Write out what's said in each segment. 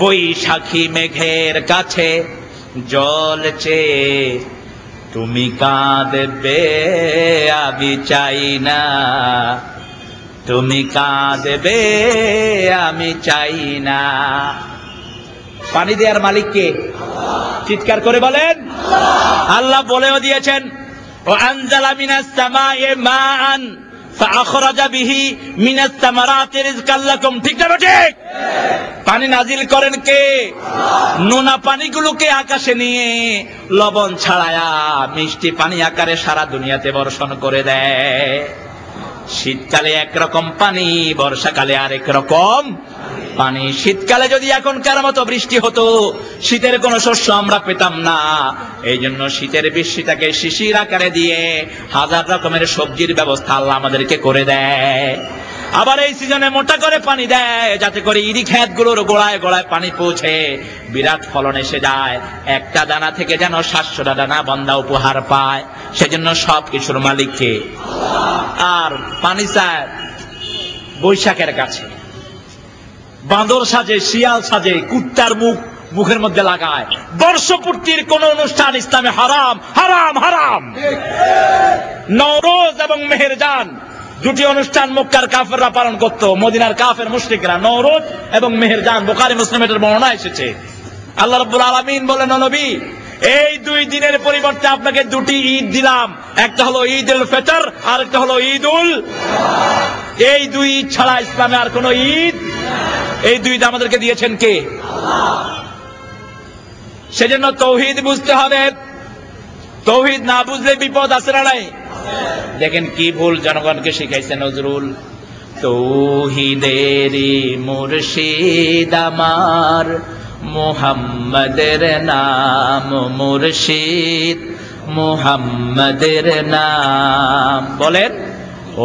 বৈশাখী মেঘের কাছে জ্বলছে, তুমি কাঁদবে আমি চাই না, তুমি কাঁদবে আমি চাই না। পানি দেওয়ার মালিক কে? চিৎকার করে বলেন। আল্লাহ বলেও দিয়েছেন, ও আনজালা মিনাস সামায়ে মাআন ফাআখরাজা বিহি মিনাস সামারাতি রিজকাল লাকুম। ঠিক না ঠিক? পানি নাজিল করেন কে? নোনা পানিগুলোকে আকাশে নিয়ে লবণ ছাড়ায়া মিষ্টি পানি আকারে সারা দুনিয়াতে বর্ষণ করে দেয়। শীতকালে একরকম পানি, বর্ষাকালে আরেক রকম পানি। শীতকালে যদি এখনকার মতো বৃষ্টি হতো, শীতের কোন শস্য আমরা পেতাম না। এই জন্য শীতের বৃষ্টিটাকে শিশির আকারে দিয়ে হাজার রকমের সবজির ব্যবস্থা আল্লাহ আমাদেরকে করে দেয়। আবার এই সিজনে মোটা করে পানি দেয়, যাতে করে ইরি ক্ষেতগুলোর গোড়ায় গোড়ায় পানি পৌঁছে বিরাট ফলন এসে যায়। একটা দানা থেকে যেন 700টা দানা বান্দা উপহার পায়। সেজন্য সবকিছুর মালিককে। আর পানি চায় বৈশাখের কাছে, বাঁদর সাজে, শিয়াল সাজে, কুত্তার মুখের মধ্যে লাগায়। বর্ষপূর্তির কোন অনুষ্ঠান ইসলামে হারাম, হারাম, হারাম। নওরোজ এবং মেহেরজান দুটি অনুষ্ঠান মক্কার কাফেররা পালন করত, মদিনার কাফের মুশরিকরা। নওরোজ এবং মেহেরজান, বুখারী মুসলিমের বর্ণনা এসেছে। আল্লাহ রাব্বুল আলামিন বলেন, ও নবী, এই দুই দিনের পরিবর্তে আপনাকে দুটি ঈদ দিলাম। একটা হলো ঈদ উল ফিতর, আর একটা হলো ঈদ উল। এই দুই ঈদ ছাড়া ইসলামে আর কোন ঈদ। এই দুই ঈদ আমাদেরকে দিয়েছেন কে? সেজন্য তৌহিদ বুঝতে হবে। তৌহিদ না বুঝলে বিপদ আছে না নাই? দেখেন কি ভুল জনগণকে শিখাইছে নজরুল। তৌহিদেরই মুর্শিদ আমার, মুহাম্মাদের নাম মুর্শিদ, মুহাম্মাদের নাম। বলেন,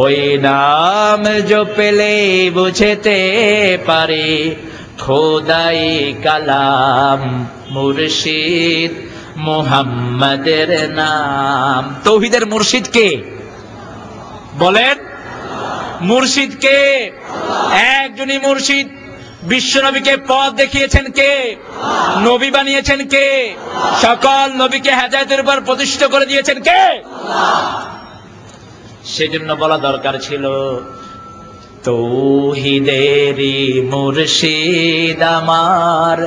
ওই নাম জপলে বুঝতে পারে খোদাই কালাম মুর্শিদ, মুহাম্মাদের নাম। তৌহিদের মুর্শিদ কে? বলেন, মুর্শিদ কে? একজনই মুর্শিদ। বিশ্বনবীকে পথ দেখিয়েছেন কে? নবী বানিয়েছেন কে? সকল নবীকে হেদায়েতের উপর প্রতিষ্ঠিত করে দিয়েছেন কে? সেজন্য বলা দরকার ছিল, তৌহিদেরই মুর্শিদ আমার,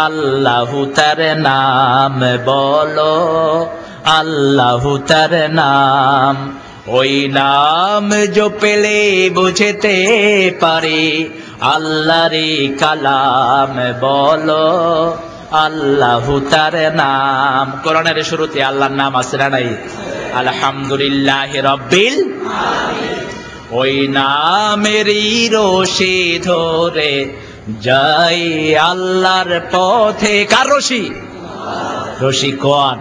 আল্লাহু তার নাম বলো, আল্লাহু তার নাম। ওই নাম জপলে বুঝতে পারে আল্লাহরই কালাম বলো, আল্লাহু তার নাম। কোরআনের শুরুতে আল্লাহর নাম আছে না নাই? আলহামদুলিল্লাহি রাব্বিল আলামিন। ওই নামেরই রশি ধরে যাই আল্লাহর পথে। কার রশি? রশি কোন?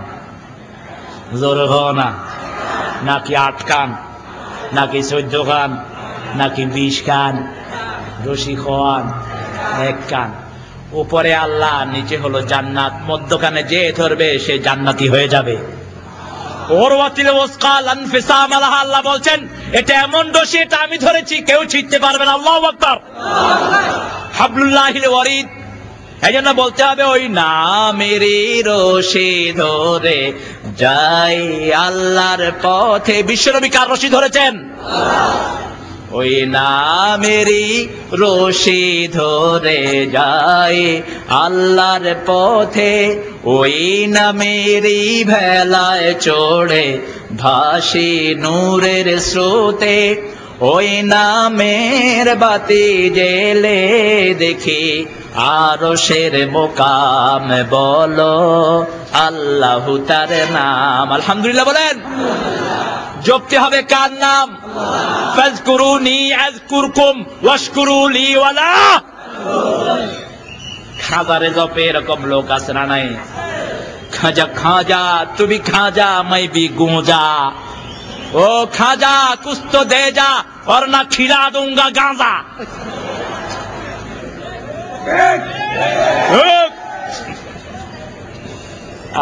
জোর হো না, নাকি 8 কান, নাকি 14 কান, নাকি 20 কান? রশি কোন? 1 কান। উপরে আল্লাহ, নিচে হলো জান্নাত। মধ্যখানে যে ধরবে সে জান্নাতি হয়ে যাবে। আল্লাহ বলছেন, এটা এমন রশি, এটা আমি ধরেছি, কেউ ছিঁড়তে পারবে না। আল্লাহু আকবার। হাবলুল্লাহিল ওয়ারিদ। এই জন্য বলতে হবে, ওই নামেরই রশি ধরে যাই আল্লাহর পথে। বিশ্বনবী কার রশি ধরেছেন? ওই নামেরই রশি ধরে যাই আল্লাহর পথে, ওই নামেরই ভেলায় চড়ে ভাসি নূরের স্রোতে। ওই নামের বাতি জেলে দেখি আরশের মোকাম বলো, আল্লাহু তার নাম। আলহামদুলিল্লাহ বলেন। জপতে হবে কার নাম? ফাজকুরুনি আযকুরকুম ওয়াশকুরু লি ওয়ালা। খাজারে জপে এরকম লোক আছে না নাই? খাজা খাজা তুমি খাজা मैं भी गूंजा, ओ खाजा कुछ तो दे जा और ना खिला दूंगा गांजा।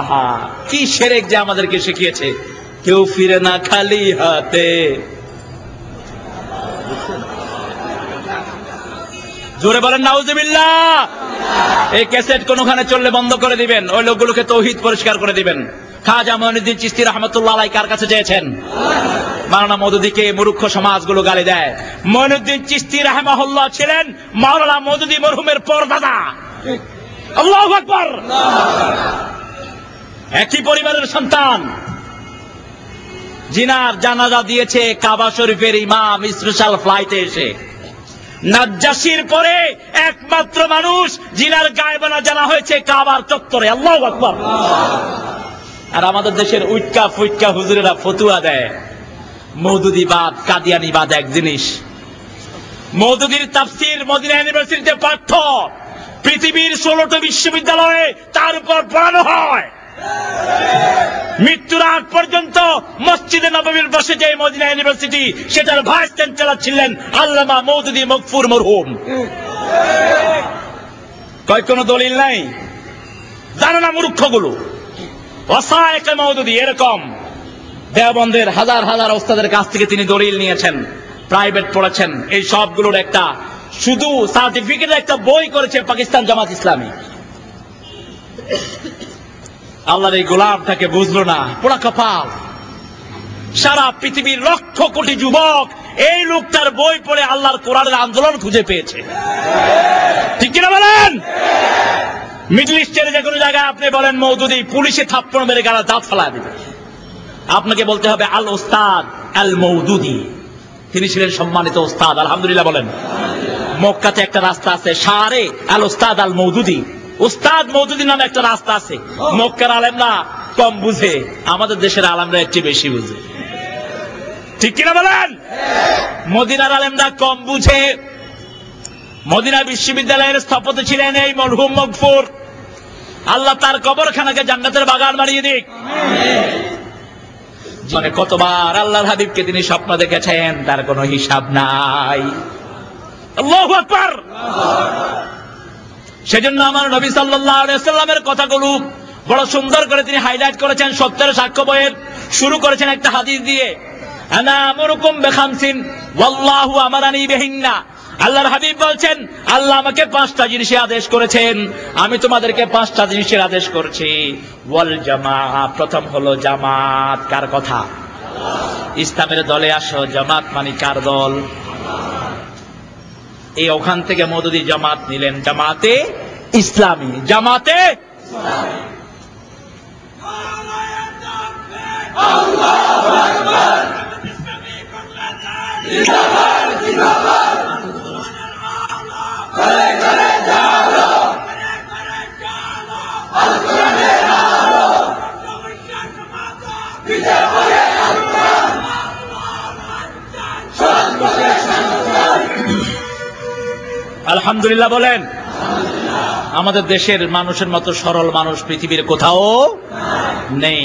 আহা, কি শিরক যে আমাদেরকে শিখিয়েছে। কেউ ফিরে না খালি হাতে। জোরে বলেন নাউজুবিল্লাহ। এই ক্যাসেট কোনখানে চললে বন্ধ করে দিবেন, ওই লোকগুলোকে তৌহিদ পরিষ্কার করে দিবেন। খাজা মঈনুদ্দিন চিশতি রাহমাতুল্লাহ আলাইহি কার কাছে চেয়েছেন? মাওলানা মওদুদীকে মূর্খ সমাজগুলো গালি দেয়। মঈনুদ্দিন চিশতি রাহিমাহুল্লাহ ছিলেন মাওলানা মওদুদী মরহুমের পরদাদা। আল্লাহু আকবার। একই পরিবারের সন্তান, জিনার জানাজা দিয়েছে কাবা শরীফের ইমাম স্পেশাল ফ্লাইটে এসে। নাজ্জাশীর পরে একমাত্র মানুষ জিনার গায়বানা জানা হয়েছে কাবার চত্বরে। আল্লাহু আকবার। আর আমাদের দেশের উইটকা ফুইটকা হুজুরেরা ফতুয়া দেয় মওদুদীবাদ কাদিয়ানীবাদ এক জিনিস। মওদুদীর তাফসীর মদিনা ইউনিভার্সিটিতে পাঠ্য, পৃথিবীর 16টি বিশ্ববিদ্যালয়ে তার উপর পড়ানো হয়। মৃত্যুর আগ পর্যন্ত মসজিদে নববীর পাশে যে মদিনা ইউনিভার্সিটি, সেটার ভাইস চ্যান্সেলর ছিলেন আল্লামা মওদুদী মগফুর মরহুম। কয় কোনো দলিল নাই? জানে না মূর্খগুলো। ওয়াসায়েকে মওদুদী এরকম দেওবন্দের হাজার হাজার ওস্তাদের কাছ থেকে তিনি দলিল নিয়েছেন, প্রাইভেট পড়েছেন। এই সবগুলোর একটা শুধু সার্টিফিকেটের একটা বই করেছে পাকিস্তান জামাত ইসলামী। আল্লাহর এই গোলামটাকে বুঝলো না, পোড়া কপাল। সারা পৃথিবীর লক্ষ কোটি যুবক এই লোকটার বই পড়ে আল্লাহর কোরআনের আন্দোলন খুঁজে পেয়েছে। ঠিক কিনা বলেন? মিডল ইস্টের যে কোনো জায়গায় আপনি বলেন মওদুদী, পুলিশে থাপ্পড় মেরে গালা দাঁত ফেলা দিবে। আপনাকে বলতে হবে আল ওস্তাদ আল মওদুদী, তিনি ছিলেন সম্মানিত ওস্তাদ। আলহামদুলিল্লাহ বলেন। মক্কাতে একটা রাস্তা আছে শারে আল ওস্তাদ আল মওদুদী, ওস্তাদ মওদুদী নামে একটা রাস্তা আছে। মক্কার আলেমরা কম বুঝে, আমাদের দেশের আলেমরা একটু বেশি বুঝে। ঠিক কিনা বলেন? মদিনার আলেমরা কম বুঝে। মদিনা বিশ্ববিদ্যালয়ের স্থপতি ছিলেন এই মরহুম মগফুর। আল্লাহ তার কবরখানাকে জান্নাতের বাগান বানিয়ে দিক। জীবনে কতবার আল্লাহর হাবিবকে তিনি স্বপ্ন দেখেছেন তার কোনো হিসাব নাই। আল্লাহু আকবার। সেজন্য আমার নবী সাল্লাল্লাহু আলাইহি ওয়াসাল্লামের কথাগুলো বড় সুন্দর করে তিনি হাইলাইট করেছেন। সত্যের সাক্ষ্য বইয়ের শুরু করেছেন একটা হাদিস দিয়ে, আনা আমরুকুম বিখামসিন ওয়াল্লাহু আমারানি বিহিন্না। আল্লাহর হাবিব বলছেন, আল্লাহ আমাকে 5টা জিনিসের আদেশ করেছেন, আমি তোমাদেরকে 5টা জিনিসের আদেশ করছি। ওয়াল জামাআ, প্রথম হলো জামাত। কার কথা? ইসলামের দলে আসো। জামাত মানে কার দল? এই ওখান থেকে মওদুদী জামাত নিলেন, জামাতে ইসলামী। জামাতে আল্লাহু আকবার। জিন্দাবাদ জিন্দাবাদ। ঘরে ঘরে জালো, আল কোরআনের আলো, বিজয় করে আলহামদুলিল্লাহ বলেন। আমাদের দেশের মানুষের মতো সরল মানুষ পৃথিবীর কোথাও নেই।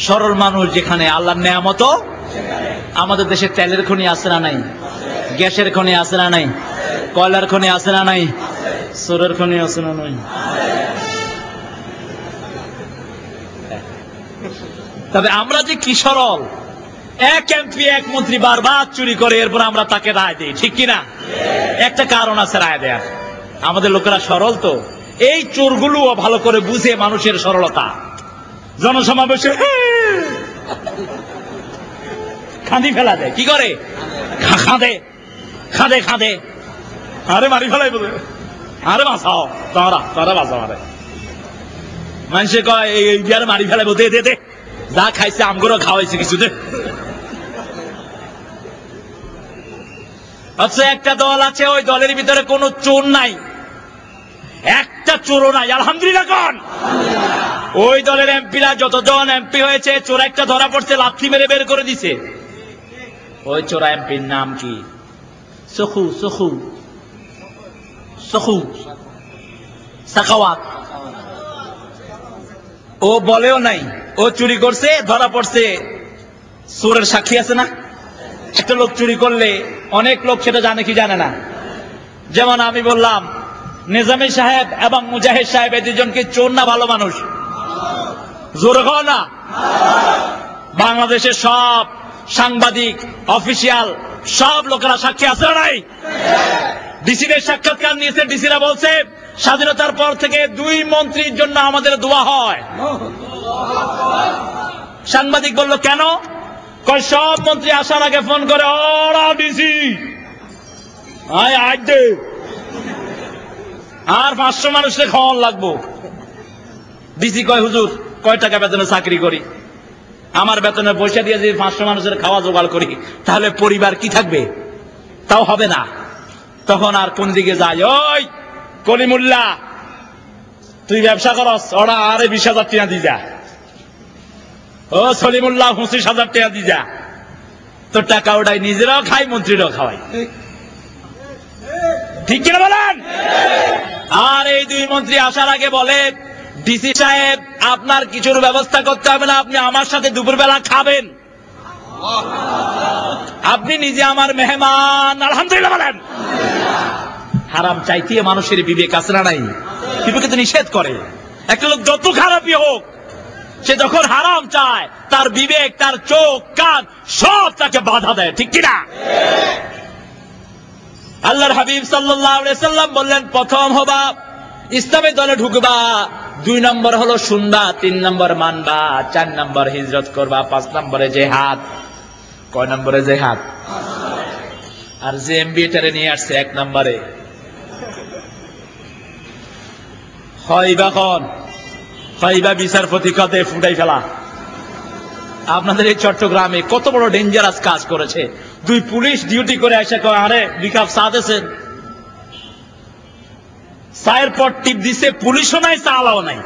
সরল মানুষ যেখানে আল্লাহর নেয়ামত। আমাদের দেশে তেলের খনি আছে না নাই? গ্যাসের খনি আছে না নাই? কয়লার খনি আছে না নাই? সোরের খনি আছে না নাই? তবে আমরা যে কি সরল, এক এমপি এক মন্ত্রী বারবার চুরি করে, এরপর আমরা তাকে রায় দিই। ঠিক কিনা? একটা কারণ আছে রায় দেয়ার। আমাদের লোকেরা সরল তো, এই চোরগুলো ভালো করে বুঝে মানুষের সরলতা। জনসমাবেশে খাঁদি ফেলা দেয়। কি করে? খাঁদে খাঁদে খাঁদে। আরে মারি ফেলাই বলে, আরে বাঁচাও, তোরা বাঁচাও। আরে মানুষে কয় এই বিয়ারে মারি ফেলাইবো, দে দে দে, যা খাইছে আমগুলো খাওয়াইছে কিছু দে। আচ্ছা, একটা দল আছে, ওই দলের ভিতরে কোন চোর নাই, একটা চোরও নাই। আলহামদুলিল্লাহ কোন? ওই দলের এমপিরা যতজন এমপি হয়েছে, চোর একটা ধরা পড়ছে, লাথি মেরে বের করে দিছে। ওই চোরা এমপির নাম কি? সখু সখু সখু সাখাওয়াত। ও বলেও নাই, ও চুরি করছে, ধরা পড়ছে। চোরের সাক্ষী আছে না? একটা লোক চুরি করলে অনেক লোক সেটা জানে কি জানে না। যেমন আমি বললাম, নিজামী সাহেব এবং মুজাহিদ সাহেব এই দুজনকে চোর না ভালো মানুষ? জোরে কও না। বাংলাদেশের সব সাংবাদিক, অফিসিয়াল সব লোকেরা সাক্ষী আছে না নাই? ডিসিদের সাক্ষাৎকার নিয়েছে, ডিসিরা বলছে স্বাধীনতার পর থেকে 2 মন্ত্রীর জন্য আমাদের দোয়া হয়। সাংবাদিক বলল কেন? কয় সব মন্ত্রী আসার আগে ফোন করে, ওরা ডিসি আজ দে, আর 500 মানুষকে খাওয়ান লাগবো। ডিসি কয় হুজুর কয় টাকা বেতনে চাকরি করি, আমার বেতনে পয়সা দিয়ে যদি 500 মানুষের খাওয়া জোগাড় করি তাহলে পরিবার কি থাকবে? তাও হবে না। তখন আর কোন দিকে যায়, ওই কলিমুল্লাহ তুই ব্যবসা করস, ওরা আরে 20,000 টাকা দি যা, ও সলিমুল্লাহ 25,000 টাকা দি যা। তো টাকা ওটাই নিজেরাও খাই, মন্ত্রীরাও খাওয়াই, ঠিক কিনা বলেন? আর এই 2 মন্ত্রী আসার আগে বলে, ডিসি সাহেব আপনার কিছুর ব্যবস্থা করতে হবে না, আপনি আমার সাথে দুপুরবেলা খাবেন, আপনি নিজে আমার মেহমান। আলহামদুলিল্লাহ বলেন। হারাম চাইতে মানুষের বিবেক আছে না নাই? বিবেকে তো নিষেধ করে। একটা লোক যত খারাপই হোক, সে যখন হারাম চায় তার বিবেক, তার চোখ, কান সব তাকে বাধা দেয়, ঠিক কিনা? আল্লাহর হাবিব সাল্লাল্লাহু আলাইহি সাল্লাম বললেন, প্রথম হবা ইসলামের দলে ঢুকবা, 2 নম্বর হলো শুনবা, 3 নম্বর মানবা, 4 নম্বর হিজরত করবা, 5 নম্বরে জিহাদ। কয় নম্বরে জিহাদ? আর যে এমবিটারে নিয়ে আসছে 1 নম্বরে। হইবা বিচারপতি কতে ফুটাই ফেলা। আপনাদের এই চট্টগ্রামে কত বড় ডেঞ্জারাস কাজ করেছে। 2 পুলিশ ডিউটি করে এসে কয়, আরে 2 কাপ চা দিয়েছেন, চায়ের পর টিপ দিছে, পুলিশও নাই, চালাও নাই।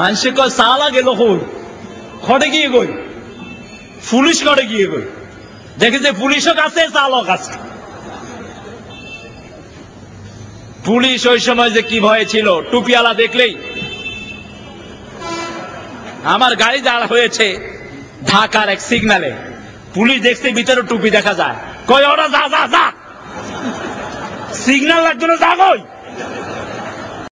মানুষে কয় চালা গেল কই? খড়ে গিয়ে গই, পুলিশ খড়ে গিয়ে গই, দেখে যে পুলিশও কাছে, চালক আছে। পুলিশ ওই সময় যে কি ভয়ে ছিল, টুপিওয়ালা দেখলেই। আমার গাড়ি দাঁড় হয়েছে ঢাকার এক সিগন্যালে, পুলিশ দেখছে ভিতরে টুপি দেখা যায়, কয় ওরা যা যা যা, সিগন্যাল লাগবে না, যা কই।